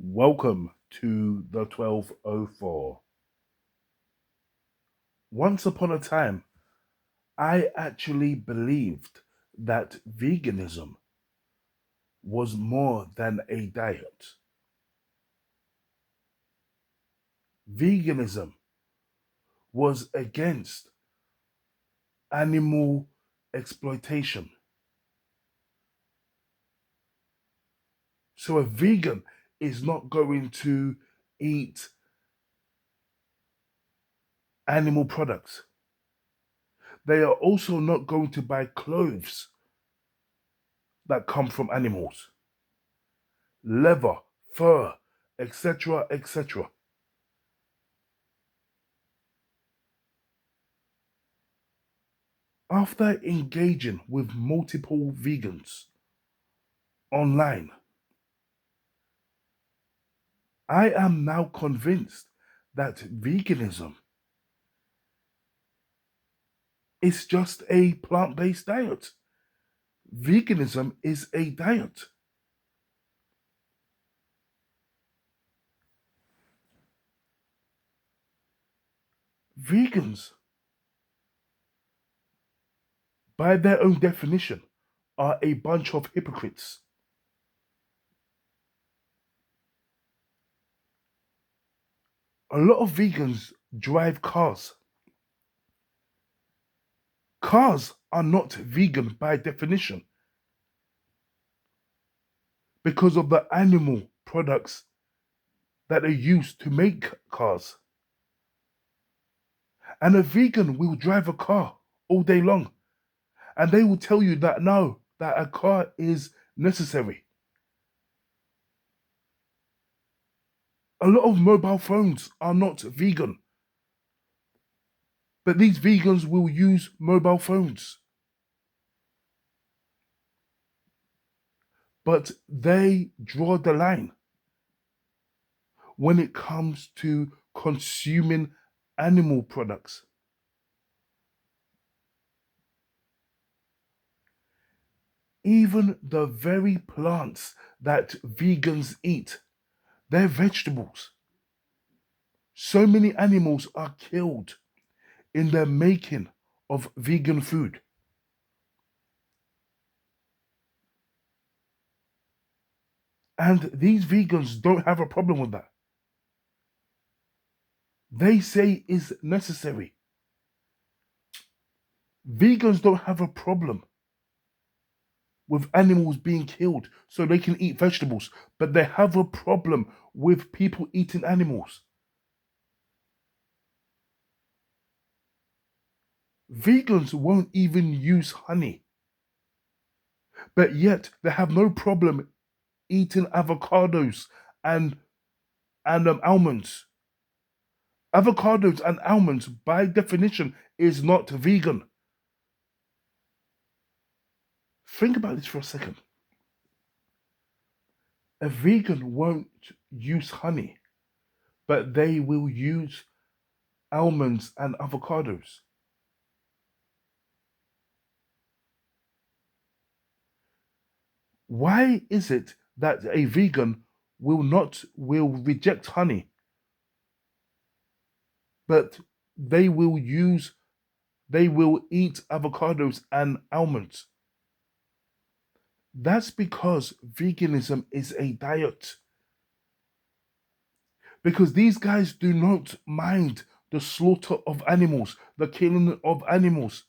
Welcome to the 1204. Once upon a time, I actually believed that veganism was more than a diet. Veganism was against animal exploitation. So a vegan is not going to eat animal products. They are also not going to buy clothes that come from animals, leather, fur, etc., etc. After engaging with multiple vegans online, I am now convinced that veganism is just a plant-based diet. Veganism is a diet. Vegans, by their own definition, are a bunch of hypocrites. A lot of vegans drive cars. Cars are not vegan by definition because of the animal products that are used to make cars. And a vegan will drive a car all day long, and they will tell you that no, that a car is necessary. A lot of mobile phones are not vegan, but these vegans will use mobile phones. But they draw the line when it comes to consuming animal products. Even the very plants that vegans eat, they're vegetables. So many animals are killed in the making of vegan food. And these vegans don't have a problem with that. They say is necessary. Vegans don't have a problem with animals being killed so they can eat vegetables, but they have a problem with people eating animals. Vegans won't even use honey, but yet they have no problem eating avocados and almonds. Avocados and almonds, by definition, is not vegan. Think about this for a second. A vegan won't use honey, but they will use almonds and avocados. Why is it that a vegan will reject honey, but they will eat avocados and almonds? That's because veganism is a diet. Because these guys do not mind the slaughter of animals, the killing of animals,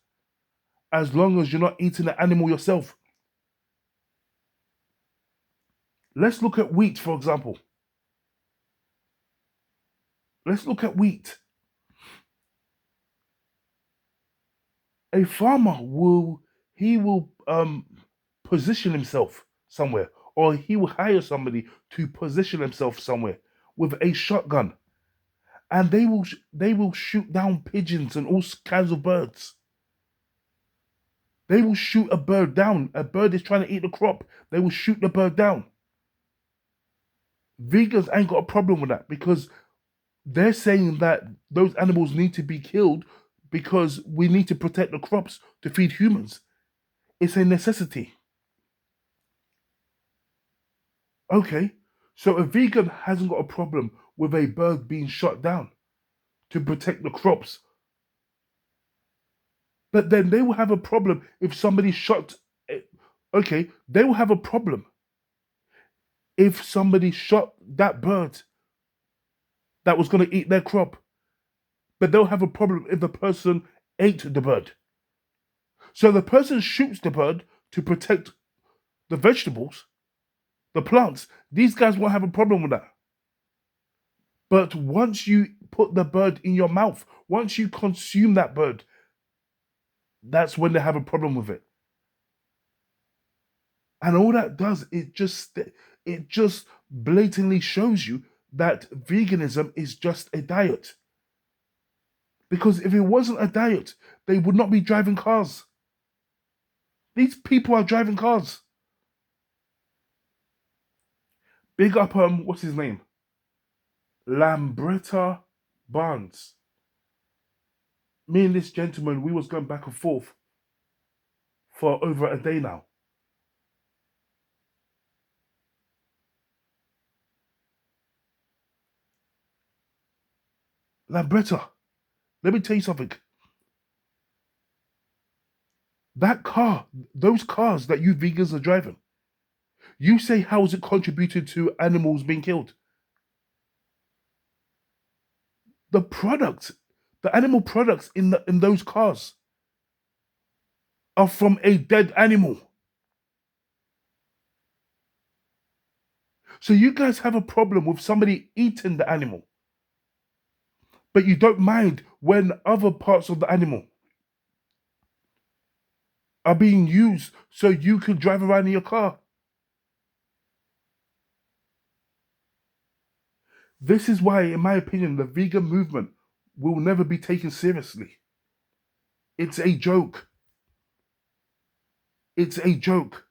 as long as you're not eating the animal yourself. Let's look at wheat, for example. Let's look at wheat. A farmer will position himself somewhere, or he will hire somebody to position himself somewhere with a shotgun, and they will shoot down pigeons and all kinds of birds. They will shoot a bird down. A bird is trying to eat the crop. They will shoot the bird down. Vegans ain't got a problem with that because they're saying that those animals need to be killed because we need to protect the crops to feed humans. It's a necessity. Okay, So a vegan hasn't got a problem with a bird being shot down to protect the crops. But then they will have a problem if somebody shot. Okay, they will have a problem if somebody shot that bird that was going to eat their crop. But they'll have a problem if the person ate the bird. So the person shoots the bird to protect the vegetables, the plants. These guys won't have a problem with that. But once you put the bird in your mouth, once you consume that bird, that's when they have a problem with it. And all that does, it just blatantly shows you that veganism is just a diet. Because if it wasn't a diet, they would not be driving cars. These people are driving cars. Big up, what's his name? Lambretta Barnes. Me and this gentleman, we was going back and forth for over a day now. Lambretta, let me tell you something. That car, those cars that you vegans are driving, you say how is it contributed to animals being killed? The products, the animal products in those cars are from a dead animal. So you guys have a problem with somebody eating the animal, but you don't mind when other parts of the animal are being used so you can drive around in your car. This is why, in my opinion, the vegan movement will never be taken seriously. It's a joke. It's a joke.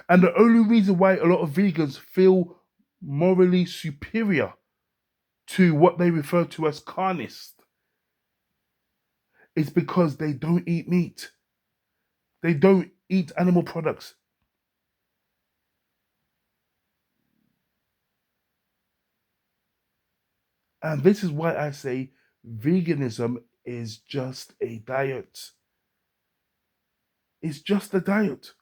And the only reason why a lot of vegans feel morally superior to what they refer to as carnists is because they don't eat meat. They don't eat animal products. And this is why I say veganism is just a diet. It's just a diet.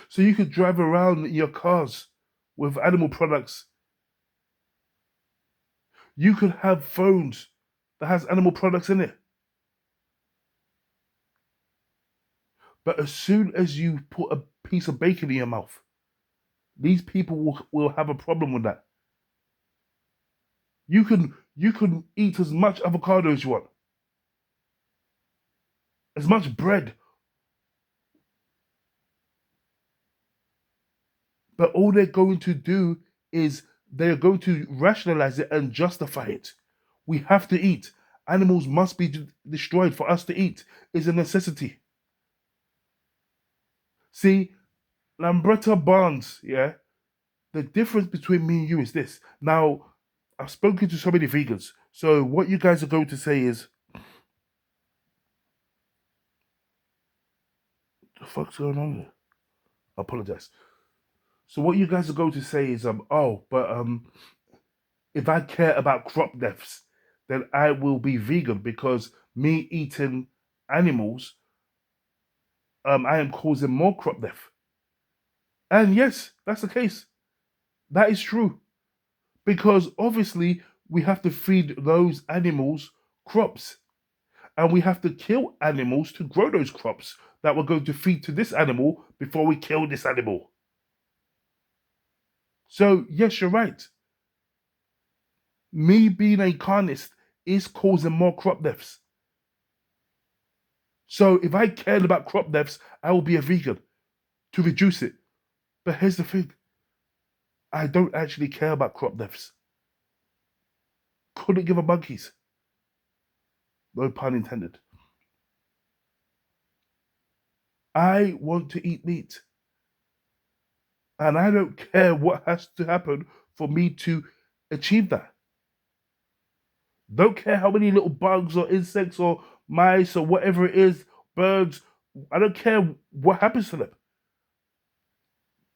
So you could drive around in your cars with animal products. You could have phones that has animal products in it. But as soon as you put a piece of bacon in your mouth, these people will have a problem with that. You can eat as much avocado as you want, as much bread, but all they're going to do is they're going to rationalize it and justify it. We have to eat. Animals must be destroyed for us to eat. It's a necessity. See, Lambretta Barnes, yeah, the difference between me and you is this. Now, I've spoken to so many vegans. So what you guys are going to say is, the fuck's going on here? I apologize. So what you guys are going to say is, if I care about crop deaths, then I will be vegan because me eating animals, I am causing more crop death. And yes, that's the case. That is true. Because obviously we have to feed those animals crops. And we have to kill animals to grow those crops that we're going to feed to this animal before we kill this animal. So, yes, you're right. Me being a carnist is causing more crop deaths. So, if I cared about crop deaths, I will be a vegan to reduce it. But here's the thing, I don't actually care about crop deaths. Couldn't give a monkeys. No pun intended. I want to eat meat. And I don't care what has to happen for me to achieve that. Don't care how many little bugs or insects or mice or whatever it is, birds. I don't care what happens to them.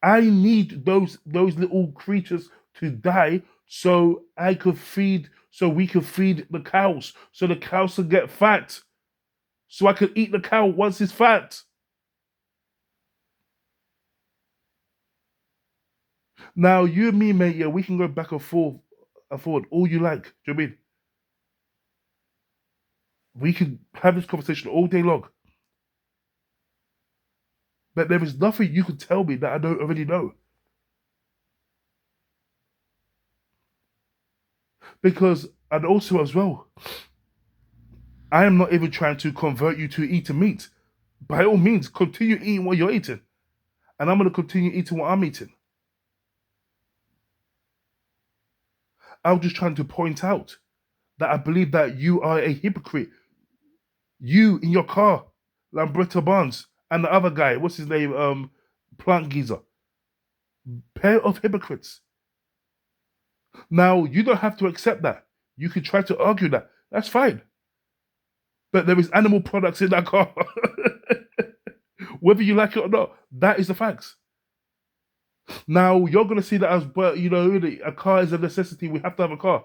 I need those little creatures to die so we could feed the cows, so the cows can get fat, so I could eat the cow once it's fat. Now you and me, mate, yeah, we can go back and forward all you like. Do you know what I mean? We can have this conversation all day long. But there is nothing you can tell me that I don't already know. Because, and also as well, I am not even trying to convert you to eating meat. By all means, continue eating what you're eating. And I'm going to continue eating what I'm eating. I'm just trying to point out that I believe that you are a hypocrite. You in your car, Lambretta Barnes, and the other guy, what's his name? Plant Geezer. Pair of hypocrites. Now, you don't have to accept that. You can try to argue that. That's fine. But there is animal products in that car. Whether you like it or not, that is the facts. Now, you're going to see that as, but you know, a car is a necessity. We have to have a car.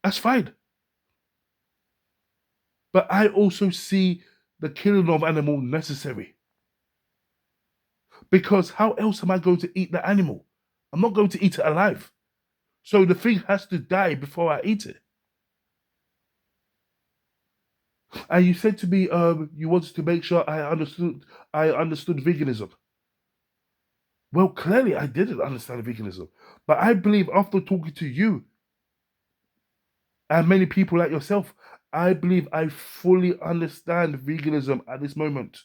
That's fine. But I also see the killing of animal necessary. Because how else am I going to eat the animal? I'm not going to eat it alive. So the thing has to die before I eat it. And you said to me, you wanted to make sure I understood veganism. Well, clearly I didn't understand veganism. But I believe after talking to you and many people like yourself, I believe I fully understand veganism at this moment.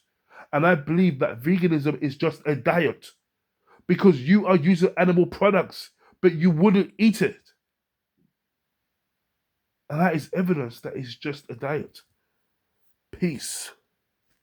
And I believe that veganism is just a diet because you are using animal products, but you wouldn't eat it. And that is evidence that it's just a diet. Peace.